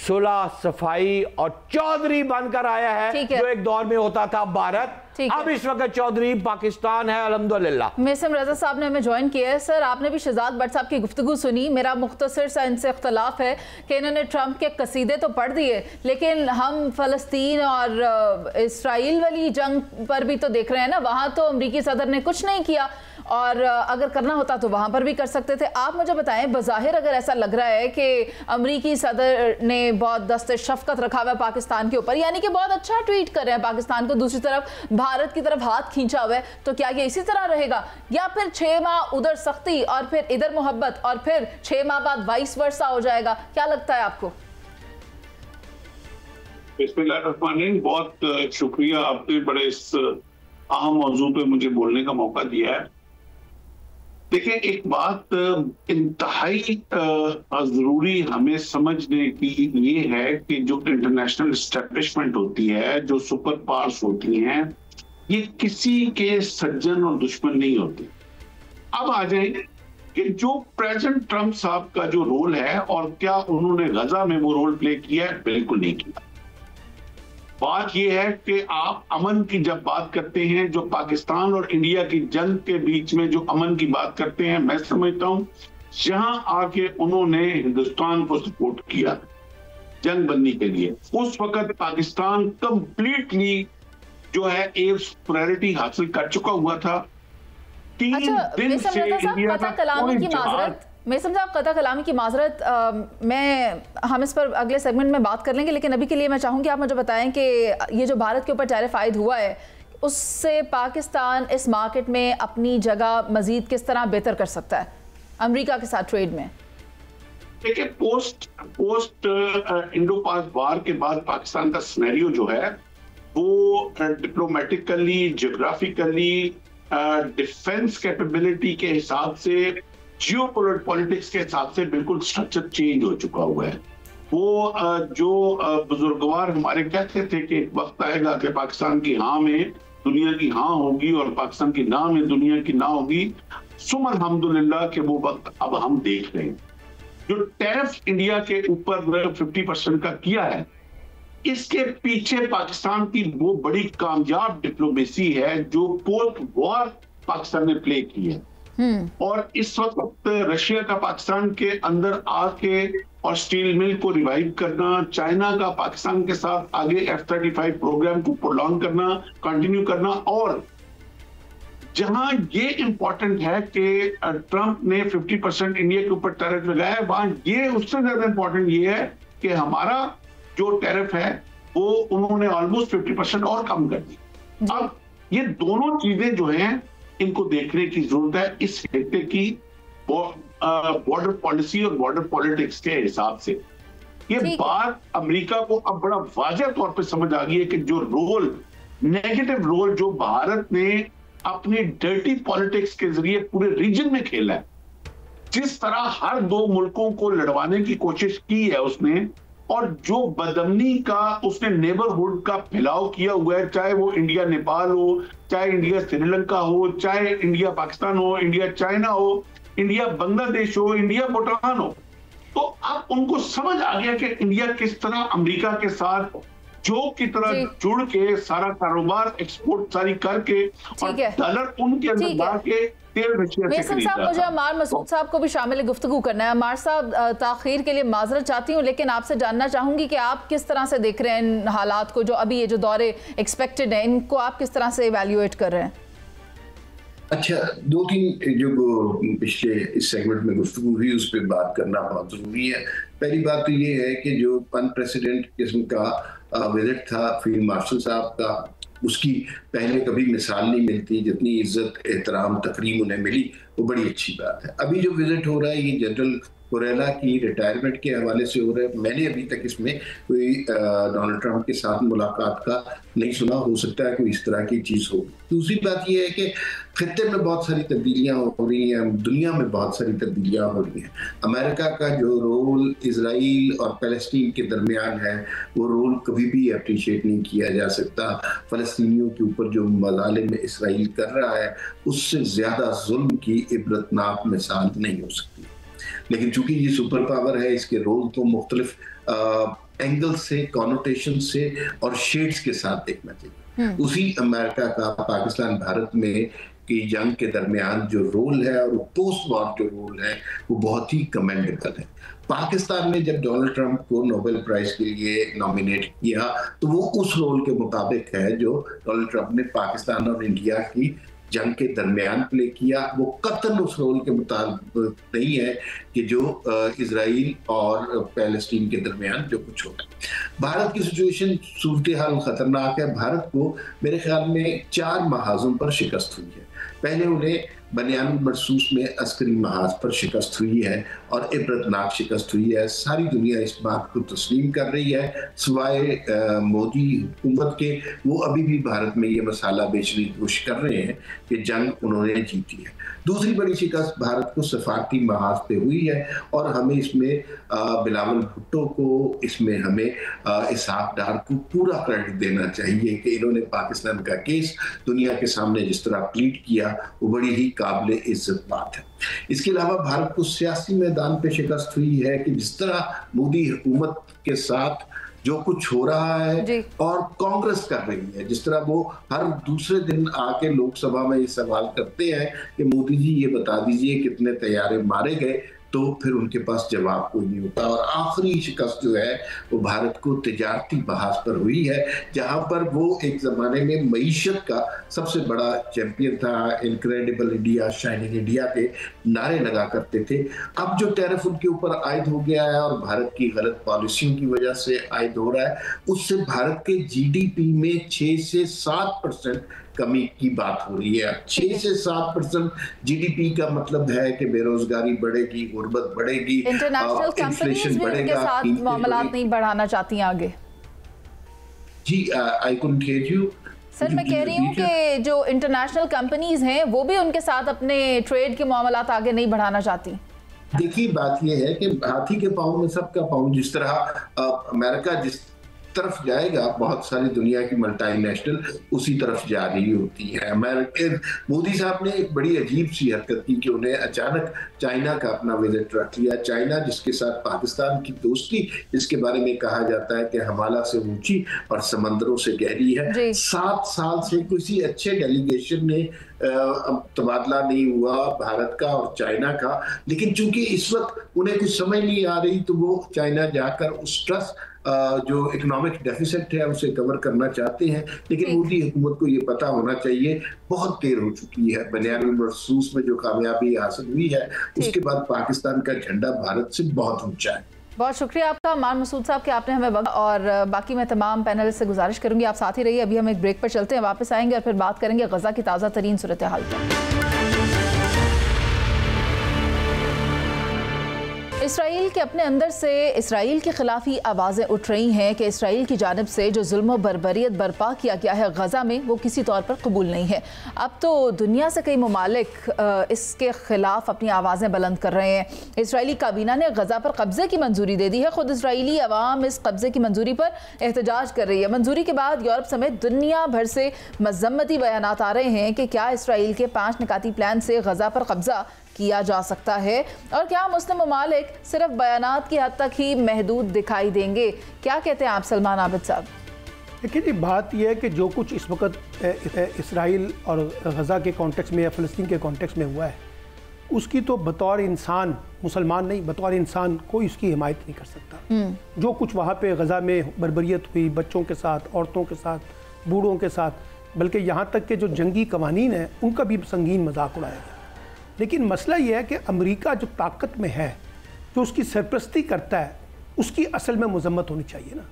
सुलह सफाई और चौधरी बनकर आया है, जो एक दौर में होता था भारत, अब इस वक्त चौधरी पाकिस्तान है, अल्हम्दुलिल्लाह। मिसम रजा साहब ने हमें ज्वाइन किया है। सर, आपने भी शहजाद भट्ट साहब की गुफ्तगू सुनी। मेरा मुख्तसर सा इनसे इख्तलाफ है कि इन्होंने ट्रंप के कसीदे तो पढ़ दिए, लेकिन हम फ़लस्तीन और इसराइल वाली जंग पर भी तो देख रहे हैं ना, वहाँ तो अमरीकी सदर ने कुछ नहीं किया, और अगर करना होता तो वहाँ पर भी कर सकते थे। आप मुझे बताएं, बज़ाहिर अगर ऐसा लग रहा है कि अमरीकी सदर ने बहुत दस्ते शफकत रखा हुआ है पाकिस्तान के ऊपर, यानी कि बहुत अच्छा ट्वीट कर रहे हैं पाकिस्तान को, दूसरी तरफ भारत की तरफ हाथ खींचा हुआ है, तो क्या ये इसी तरह रहेगा, या फिर 6 माह उधर सख्ती और फिर इधर मोहब्बत और फिर 6 माह बाद वाइस वर्सा हो जाएगा? क्या लगता है आपको? बिस्मिल्लाहिर्रहमानिर्रहीम। बहुत शुक्रिया, आपने बड़े इस अहम मौजू पे मुझे बोलने का मौका दिया है। देखिए, एक बात इंतहाई जरूरी हमें समझने की ये है कि जो इंटरनेशनल एस्टेब्लिशमेंट होती है, जो सुपर पावर्स होती हैं, ये किसी के सज्जन और दुश्मन नहीं होते। अब आ जाए कि जो प्रेसिडेंट ट्रंप साहब का जो रोल है, और क्या उन्होंने गजा में वो रोल प्ले किया है? बिल्कुल नहीं किया। बात यह है कि आप अमन की जब बात करते हैं, जो पाकिस्तान और इंडिया की जंग के बीच में जो अमन की बात करते हैं, मैं समझता हूं यहां आके उन्होंने हिंदुस्तान को सपोर्ट किया। जंग बनने के लिए। उस वक्त पाकिस्तान कंप्लीटली जो है एयर सुपीरियरिटी हासिल कर चुका हुआ था। 3 दिन से इंडिया का कोई जहाज, मैं समझा आप कता कलामी की माजरत, हम इस पर अगले सेगमेंट में बात कर लेंगे, लेकिन अभी के लिए मैं चाहूँगी आप मुझे बताएं कि ये जो भारत के ऊपर टैरिफ आयद हुआ है उससे पाकिस्तान इस मार्केट में अपनी जगह मजीद किस तरह बेहतर कर सकता है अमेरिका के साथ ट्रेड में? देखिए, पोस्ट इंडो पाक वार के बाद पाकिस्तान का सिनेरियो जो है वो डिप्लोमेटिकली, जियोग्राफिकली, डिफेंस कैपेबिलिटी के हिसाब से, जियोपॉलिटिक्स के हिसाब से बिल्कुल स्ट्रक्चर चेंज हो चुका हुआ है। वो जो बुजुर्गवार हमारे कहते थे कि एक वक्त आएगा कि पाकिस्तान की हाँ में दुनिया की हाँ होगी और पाकिस्तान की ना में दुनिया की ना होगी, सुम अल्हम्दुलिल्लाह कि वो वक्त अब हम देख रहे हैं। जो टैरिफ इंडिया के ऊपर 50% का किया है, इसके पीछे पाकिस्तान की वो बड़ी कामयाब डिप्लोमेसी है जो पोस्ट वॉर पाकिस्तान ने प्ले की है। और इस वक्त रशिया का पाकिस्तान के अंदर आके और स्टील मिल को रिवाइव करना, चाइना का पाकिस्तान के साथ आगे F-35 प्रोग्राम को प्रोलॉन्ग करना, कंटिन्यू करना, और जहां ये इंपॉर्टेंट है कि ट्रंप ने 50% इंडिया के ऊपर टैरिफ लगाया है, वहां ये उससे ज्यादा इंपॉर्टेंट ये है कि हमारा जो टैरिफ है वो उन्होंने ऑलमोस्ट 50% और कम कर दी। अब ये दोनों चीजें जो हैं इनको देखने की जरूरत है इस हिस्से की बॉर्डर पॉलिसी और बॉर्डर पॉलिटिक्स के हिसाब से। ये बात अमेरिका को अब बड़ा वाज़ेह तौर पे समझ आ गई है कि जो रोल, नेगेटिव रोल जो भारत ने अपनी डर्टी पॉलिटिक्स के जरिए पूरे रीजन में खेला है, जिस तरह हर 2 मुल्कों को लड़वाने की कोशिश की है उसने, और जो बदअमनी का उसने नेबरहुड का फैलाव किया हुआ है, चाहे वो इंडिया नेपाल हो, चाहे इंडिया श्रीलंका हो, चाहे इंडिया पाकिस्तान हो, इंडिया चाइना हो, इंडिया बांग्लादेश हो, इंडिया भूटान हो, तो अब उनको समझ आ गया कि इंडिया किस तरह अमेरिका के साथ जो की तरह जुड़ के सारा कारोबार एक्सपोर्ट सारी करके और डॉलर उनके अंदर ला के मेसन साहब, मुझे अमार मसूद साहब को भी शामिल गुफ्तगू करना है। अमार साहब, ताखीर के लिए माजरत चाहती हूँ, लेकिन आपसे जानना चाहूंगी कि आप किस तरह से देख रहे हैं इन हालात को, जो अभी ये जो दौरे एक्सपेक्टेड है, इनको आप किस तरह से इवैल्यूएट कर रहे हैं? अच्छा, 2-3 जो पिछले इस सेगमेंट में गुफ्तगू हुई उस पर बात करना बहुत जरूरी है। पहली बात तो ये है कि जो अनप्रेसिडेंट किस्म का विजिट था फील्ड मार्शल साहब का, उसकी पहले कभी मिसाल नहीं मिलती। जितनी इज्जत, एहतराम, तकरीम उन्हें मिली वो बड़ी अच्छी बात है। अभी जो विजिट हो रहा है ये जनरल कुरेला की रिटायरमेंट के हवाले से हो रहा है। मैंने अभी तक इसमें कोई डोनाल्ड ट्रंप के साथ मुलाकात का नहीं सुना, हो सकता है कोई इस तरह की चीज़ हो। दूसरी बात यह है कि खित्ते में बहुत सारी तब्दीलियां हो रही हैं, दुनिया में बहुत सारी तब्दीलियां हो रही हैं। अमेरिका का जो रोल इजराइल और फ़लस्तीन के दरमियान है वो रोल कभी भी अप्रिशिएट नहीं किया जा सकता। फ़लस्तीनियों के ऊपर जो मज़ालिम इसराइल कर रहा है उससे ज़्यादा जुल्म की इबरतनाक मिसाल नहीं हो सकती। लेकिन चूंकि ये सुपर पावर है, इसके रोल को मुख्तलिफ एंगल से, कॉनोटेशन से और शेड्स के साथ देखना चाहिए। उसी अमेरिका का पाकिस्तान भारत में की जंग के दरमियान जो रोल है और पोस्ट वॉर जो रोल है वो बहुत ही कमेंडेबल है। पाकिस्तान ने जब डोनाल्ड ट्रंप को नोबेल प्राइज के लिए नॉमिनेट किया तो वो उस रोल के मुताबिक है जो डोनाल्ड ट्रंप ने पाकिस्तान और इंडिया की जंग के दरमियान प्ले किया। वो कतन उस रोल के मुताबिक नहीं है कि जो इजराइल और पैलेस्टीन के दरमियान जो कुछ होता है। भारत की सिचुएशन, सूरत हाल खतरनाक है। भारत को मेरे ख्याल में 4 महाजों पर शिकस्त हुई है। पहले उन्हें बनियानुल मरसूस में अस्करी महाज पर शिकस्त हुई है और इबरतनाक शिकस्त हुई है। सारी दुनिया इस बात को तस्लीम कर रही है, सिवाय मोदी हुकूमत के। वो अभी भी भारत में ये मसाला बेचने की कोशिश कर रहे हैं कि जंग उन्होंने जीती है। दूसरी बड़ी शिकस्त भारत को सफारती महाज पे हुई है और हमें इसमें बिलावल भुट्टो को, इसमें हमें इसहाक डार को पूरा क्रेडिट देना चाहिए कि इन्होंने पाकिस्तान का केस दुनिया के सामने जिस तरह प्लीड किया वो बड़ी ही काबिल इज्जत बात है। इसके अलावा भारत को सियासी मैदान पे शिकस्त हुई है कि जिस तरह मोदी हुकूमत के साथ जो कुछ हो रहा है और कांग्रेस कर रही है, जिस तरह वो हर दूसरे दिन आके लोकसभा में ये सवाल करते हैं कि मोदी जी ये बता दीजिए कितने तैयारे मारे गए, तो फिर उनके पास जवाब कोई नहीं होता। और आखिरी शिकस्त जो है वो भारत को तिजारती बहास पर हुई है, जहां पर वो एक ज़माने में मईशत का सबसे बड़ा चैंपियन था। इनक्रेडिबल इंडिया, शाइनिंग इंडिया के नारे लगा करते थे। अब जो टैरिफ उनके ऊपर आयद हो गया है और भारत की गलत पॉलिसियों की वजह से आयद हो रहा है, उससे भारत के जीडीपी में 6 से 7% कमी की बात हो रही है। 6 से 7% जीडीपी का मतलब है कि बेरोजगारी बढ़ेगी, गुर्बत बढ़ेगी, इंटरनेशनल कंपनीज भी उनके साथ मामलात नहीं बढ़ाना चाहती आगे। जी, I couldn't hear you sir. मैं कह रही हूँ कि जो इंटरनेशनल कंपनीज हैं वो भी उनके साथ अपने ट्रेड के मामलात आगे नहीं बढ़ाना चाहती। देखिए, बात यह है कि हाथी के पाँव में सबका पाँव। जिस तरह अमेरिका जिस तरफ जाएगा, बहुत सारी दुनिया की मल्टीनेशनल उसी तरफ जा रही होती है। मोदी साहब ने एक बड़ी अजीब सी हरकत की कि उन्हें अचानक चाइना का अपना विजिट रख लिया। चाइना जिसके साथ पाकिस्तान की दोस्ती, जिसके बारे में कहा जाता है कि हिमालय से ऊंची और समंदरों से गहरी है, 7 साल से किसी अच्छे डेलीगेशन ने तबादला नहीं हुआ भारत का और चाइना का। लेकिन चूंकि इस वक्त उन्हें कुछ समझ नहीं आ रही, तो वो चाइना जाकर उस ट्रस्ट जो इकोनॉमिक डेफिसिट है उसे कवर करना चाहते हैं। लेकिन मोदी हुकूमत को ये पता होना चाहिए बहुत देर हो चुकी है। बनियान मरसूस में जो कामयाबी हासिल हुई है, उसके बाद पाकिस्तान का झंडा भारत से बहुत ऊंचा है। बहुत शुक्रिया आपका अमान मसूद साहब कि आपने हमें वक्त, और बाकी मैं तमाम पैनलिस्ट से गुजारिश करूंगी आप साथ ही रहिए। अभी हम एक ब्रेक पर चलते हैं, वापस आएंगे और फिर बात करेंगे गजा की ताज़ा तरीन सूरत हाल पर। इसराइल के अपने अंदर से इसराइल के खिलाफ ही आवाज़ें उठ रही हैं कि इसराइल की जानिब से जो जुल्म बर्बरियत बर्पा किया गया है गज़ा में, वो किसी तौर पर कबूल नहीं है। अब तो दुनिया से कई ममालिक इसके खिलाफ अपनी आवाज़ें बुलंद कर रहे हैं। इसराइली काबीना ने गज़ा पर कब्ज़े की मंजूरी दे दी है। खुद इसराइली अवाम इस कब्ज़े की मंजूरी पर एहतजाज कर रही है। मंजूरी के बाद यूरोप समेत दुनिया भर से मज़म्मती बयानात आ रहे हैं कि क्या इसराइल के 5 निकाती प्लान से गज़ा पर कब्ज़ा किया जा सकता है, और क्या मुस्लिम ममालिक सिर्फ बयानात की हद तक ही महदूद दिखाई देंगे। क्या कहते हैं आप सलमान आबिद साहब? देखिए, बात यह है कि जो कुछ इस वक्त इसराइल और गज़ा के कॉन्टेक्स्ट में या फ़लस्तीन के कॉन्टेक्स्ट में हुआ है, उसकी तो बतौर इंसान, मुसलमान नहीं, बतौर इंसान कोई उसकी हिमायत नहीं कर सकता। जो कुछ वहाँ पे गज़ा में बर्बरियत हुई, बच्चों के साथ, औरतों के साथ, बूढ़ों के साथ, बल्कि यहाँ तक के जो जंगी कवानीन हैं उनका भी संगीन मजाक उड़ाया गया। लेकिन मसला ये है कि अमेरिका जो ताकत में है, जो उसकी सरपरस्ती करता है, उसकी असल में मजम्मत होनी चाहिए ना।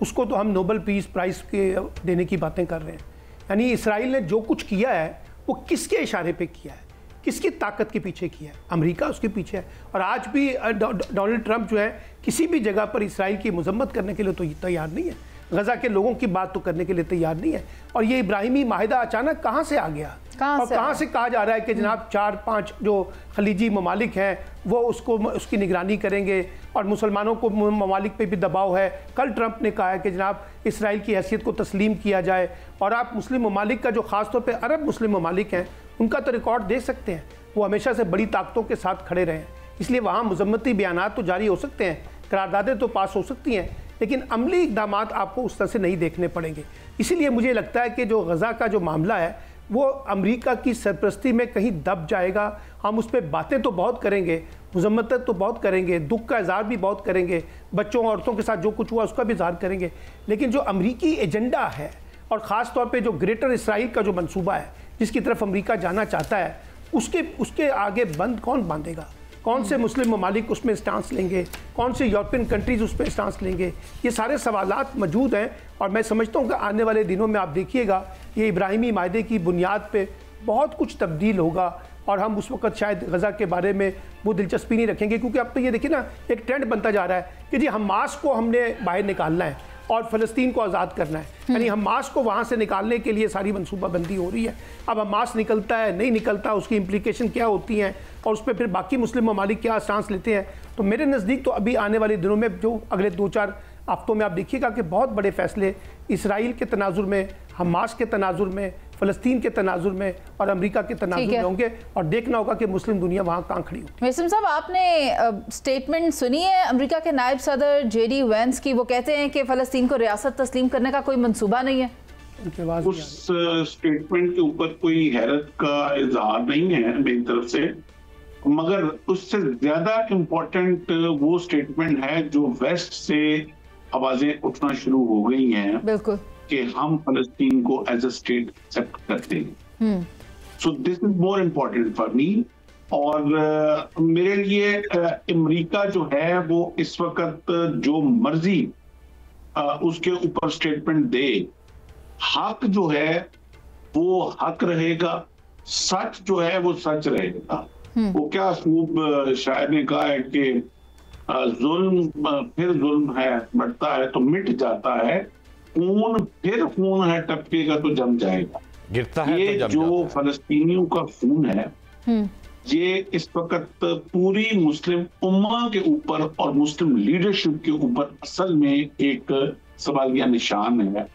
उसको तो हम नोबेल पीस प्राइज़ के देने की बातें कर रहे हैं। यानी इसराइल ने जो कुछ किया है वो किसके इशारे पे किया है, किसकी ताकत के पीछे किया है? अमेरिका उसके पीछे है। और आज भी डोनाल्ड ट्रंप जो है किसी भी जगह पर इसराइल की मजम्मत करने के लिए तो तैयार नहीं है, गज़ा के लोगों की बात तो करने के लिए तैयार नहीं है। और ये इब्राहिमी माहिदा अचानक कहाँ से आ गया, और कहाँ से कहा जा रहा है कि जनाब 4-5 जो खलीजी ममालिक हैं वो उसकी निगरानी करेंगे और मुसलमानों को ममालिक पे भी दबाव है। कल ट्रंप ने कहा है कि जनाब इसराइल की हैसियत को तस्लीम किया जाए। और आप मुस्लिम ममालिक का जो ख़ास तौर पे अरब मुस्लिम ममालिक हैं उनका तो रिकॉर्ड देख सकते हैं, वो हमेशा से बड़ी ताकतों के साथ खड़े रहे हैं। इसलिए वहाँ मजम्मती बयानात तो जारी हो सकते हैं, करारदादें तो पास हो सकती हैं, लेकिन अमली इक़दाम आपको उस तरह से नहीं देखने पड़ेंगे। इसीलिए मुझे लगता है कि जो गज़ा का जो मामला है वो अमेरिका की सरपरस्ती में कहीं दब जाएगा। हम उस पर बातें तो बहुत करेंगे, मजम्मत तो बहुत करेंगे, दुख का इज़हार भी बहुत करेंगे, बच्चों औरतों के साथ जो कुछ हुआ उसका भी इज़हार करेंगे, लेकिन जो अमेरिकी एजेंडा है और ख़ास तौर पे जो ग्रेटर इसराइल का जो मंसूबा है जिसकी तरफ अमेरिका जाना चाहता है, उसके आगे बंद कौन बांधेगा? कौन से मुस्लिम ममालिक उसमें स्टांस लेंगे, कौन से यूरोपियन कंट्रीज़ उसमें स्टांस लेंगे? ये सारे सवालात मौजूद हैं और मैं समझता हूँ कि आने वाले दिनों में आप देखिएगा ये इब्राहिमी मायदे की बुनियाद पे बहुत कुछ तब्दील होगा और हम उस वक्त शायद गज़ा के बारे में वो दिलचस्पी नहीं रखेंगे। क्योंकि अब तो ये देखिए ना, एक ट्रेंड बनता जा रहा है कि जी हमास को हमने बाहर निकालना है और फ़लस्तीन को आज़ाद करना है। यानी हमास को वहाँ से निकालने के लिए सारी मनसूबाबंदी हो रही है। अब हमास निकलता है नहीं निकलता, उसकी इम्प्लीकेशन क्या होती हैं और उस पर फिर बाकी मुस्लिम ममालिक क्या स्टांस लेते हैं। तो मेरे नज़दीक तो अभी आने वाले दिनों में, जो अगले 2-4 हफ्तों में आप देखिएगा कि बहुत बड़े फैसले इसराइल के तनाजुर में, हमास के तनाजुर में, फ़लस्तीन के तनाजुर में और अमेरिका के तनाजुर में होंगे और देखना होगा कि मुस्लिम दुनिया वहाँ कहाँ खड़ी होती है। वसीम साहब, आपने स्टेटमेंट सुनी है अमेरिका के नायब सदर जेडी वेंस की? वो कहते हैं कि फ़लस्तीन को रियासत तस्लीम करने का कोई मंसूबा नहीं है। उस स्टेटमेंट के ऊपर कोई हैरत का इजहार नहीं है मेरी तरफ से। मगर उससे ज्यादा इम्पोर्टेंट वो स्टेटमेंट है जो वेस्ट से आवाजें उठना शुरू हो गई हैं, बिल्कुल, कि हम फलस्तीन को एज अ स्टेट एक्सेप्ट करते हैं। So this is more important for me. और मेरे लिए अमेरिका जो है वो इस वक्त जो मर्जी उसके ऊपर स्टेटमेंट दे, हक जो है वो हक रहेगा, सच जो है वो सच रहेगा। वो क्या खूब शायर ने कहा है कि जुल्म फिर जुल्म है, बढ़ता है तो मिट जाता है, खून फिर खून है, टपकेगा तो जम जाएगा, गिरता है ये तो जम जो फलस्तीनियों का खून है, ये इस वक्त पूरी मुस्लिम उम्मा के ऊपर और मुस्लिम लीडरशिप के ऊपर असल में एक सवालिया निशान है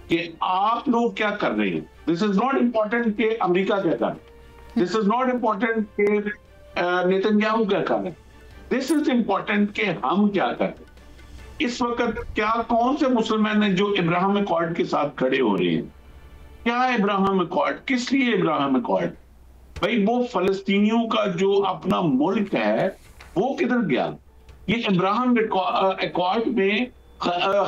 कि आप लोग क्या कर रहे हैं। दिस इज नॉट इम्पोर्टेंट कि अमेरिका क्या कर रहे, दिस इज नॉट इम्पोर्टेंट कि नेतन्याहू क्या कर रहे, दिस इज इम्पोर्टेंट कि हम क्या कर रहे। इस वक्त क्या कौन से मुसलमान हैं जो इब्राहिम अकॉर्ड के साथ खड़े हो रहे हैं? क्या इब्राहिम अकॉर्ड, किस लिए इब्राहिम अकॉर्ड? भाई वो फलस्तीनियों का जो अपना मुल्क है वो किधर गया? ये इब्राहिम अकॉर्ड में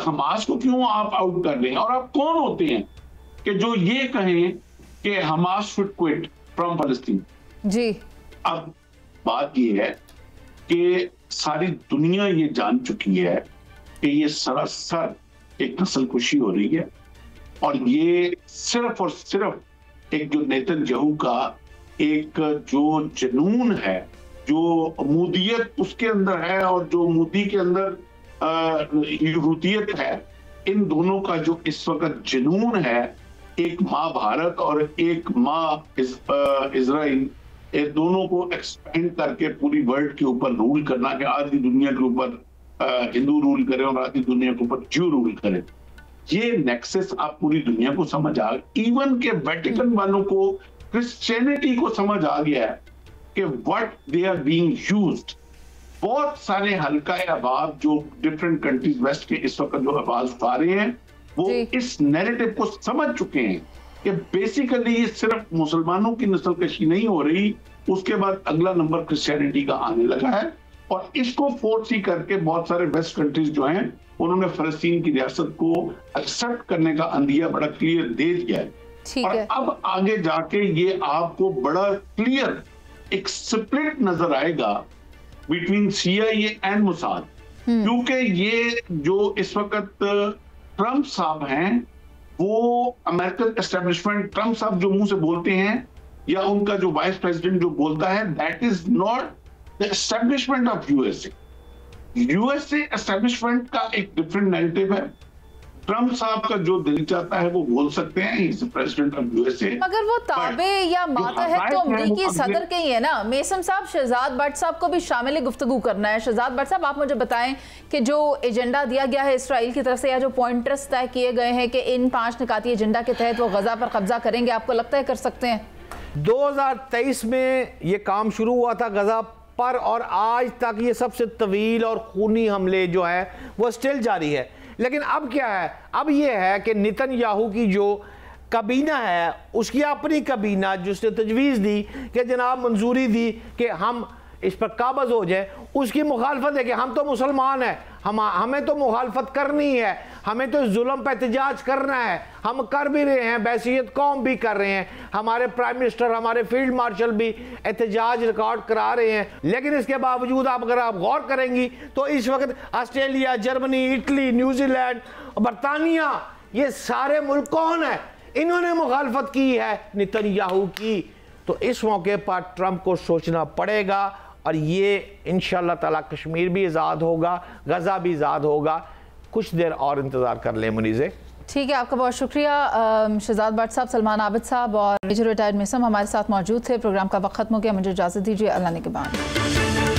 हमास को क्यों आप आउट कर रहे हैं? और आप कौन होते हैं कि जो ये कहें कि हमास शुड क्विट फ्रॉम फलस्तीन? जी, अब बात ये है कि सारी दुनिया ये जान चुकी है कि ये सरासर एक नस्लकुशी हो रही है, और ये सिर्फ और सिर्फ एक जो नेतन्याहू का एक जो जुनून है, जो मूदियत उसके अंदर है और जो मूदी के अंदर यहूदियत है, इन दोनों का जो इस वक्त जुनून है, एक माँ भारत और एक माँ इजराइल, ये दोनों को एक्सपेंड करके पूरी वर्ल्ड के ऊपर रूल करना, कि आधी दुनिया के ऊपर हिंदू रूल करे और आधी दुनिया के ऊपर ज्यू रूल करे, ये नेक्सस आप पूरी दुनिया को समझ आ गए। इवन के वेटिकन वालों को, क्रिश्चियनिटी को समझ आ गया है कि what they are being used. बहुत सारे हल्का अहबाब जो डिफरेंट कंट्रीज वेस्ट के इस वक्त जो आवाज उठा रहे हैं, वो इस नैरेटिव को समझ चुके हैं कि बेसिकली ये सिर्फ मुसलमानों की नस्लकशी नहीं हो रही, उसके बाद अगला नंबर क्रिश्चियनिटी का आने लगा है। और इसको फोर्स ही करके बहुत सारे वेस्ट कंट्रीज जो हैं उन्होंने फलस्तीन की रियासत को एक्सेप्ट करने का अंदिया बड़ा क्लियर दे दिया है। और अब आगे जाके ये आपको बड़ा क्लियर एक स्प्लिट नजर आएगा बिटवीन CIA एंड मोसाद, क्योंकि ये जो इस वक्त ट्रंप साहब हैं, वो अमेरिकन एस्टेब्लिशमेंट, ट्रंप साहब जो मुंह से बोलते हैं या उनका जो वाइस प्रेसिडेंट जो बोलता है, that is not the establishment of USA establishment का एक डिफरेंट नैरेटिव है। ट्रंप साहब का जो दिल चाहता है वो बोल सकते हैं, he is the president of USA, मगर वो ताबे या मातहत तो अमेरिकी सदर के ही है ना। मेसम साहब, शहजाद भट्ट साहब को भी शामिल गुफ्तगू करना है। शहजाद भट्ट साहब, आप मुझे बताएं कि जो एजेंडा दिया गया है इसराइल की तरफ से, या जो पॉइंटर्स तय किए गए हैं कि इन 5 निकाती एजेंडा के तहत वो गजा पर कब्जा करेंगे, आपको लगता है कर सकते हैं? 2023 में ये काम शुरू हुआ था गजा पर, और आज तक ये सबसे तवील और खूनी हमले जो है वो स्टिल जारी है। लेकिन अब क्या है? अब ये है कि नेतन्याहू की जो कबीना है, उसकी अपनी कबीना जिसने तजवीज़ दी कि जनाब मंजूरी दी कि हम इस पर काबज हो जाए, उसकी मुखालफत है कि हम तो मुसलमान हैं, हमें तो मुखालफत करनी है, हमें तो जुल्म पर एहतजाज करना है, हम कर भी रहे हैं, बैसियत कौम भी कर रहे हैं, हमारे प्राइम मिनिस्टर, हमारे फील्ड मार्शल भी एहतजाज रिकॉर्ड करा रहे हैं। लेकिन इसके बावजूद अगर आप गौर करेंगी तो इस वक्त ऑस्ट्रेलिया, जर्मनी, इटली, न्यूजीलैंड, बरतानिया, ये सारे मुल्क कौन है? इन्होंने मुखालफत की है नेतन्याहू की। तो इस मौके पर ट्रंप को सोचना पड़ेगा, और ये इंशाअल्लाह ताला कश्मीर भी आज़ाद होगा, गजा भी आज़ाद होगा। कुछ देर और इंतज़ार कर लें मुनीज़े। ठीक है, आपका बहुत शुक्रिया। शहजाद भट्ट साहब, सलमान आबिद साहब और मेजर रिटायर्ड मेसम हमारे साथ मौजूद थे। प्रोग्राम का वक्त खत्म हो गया, मुझे इजाज़त दीजिए। अल्लाह ने के बाद।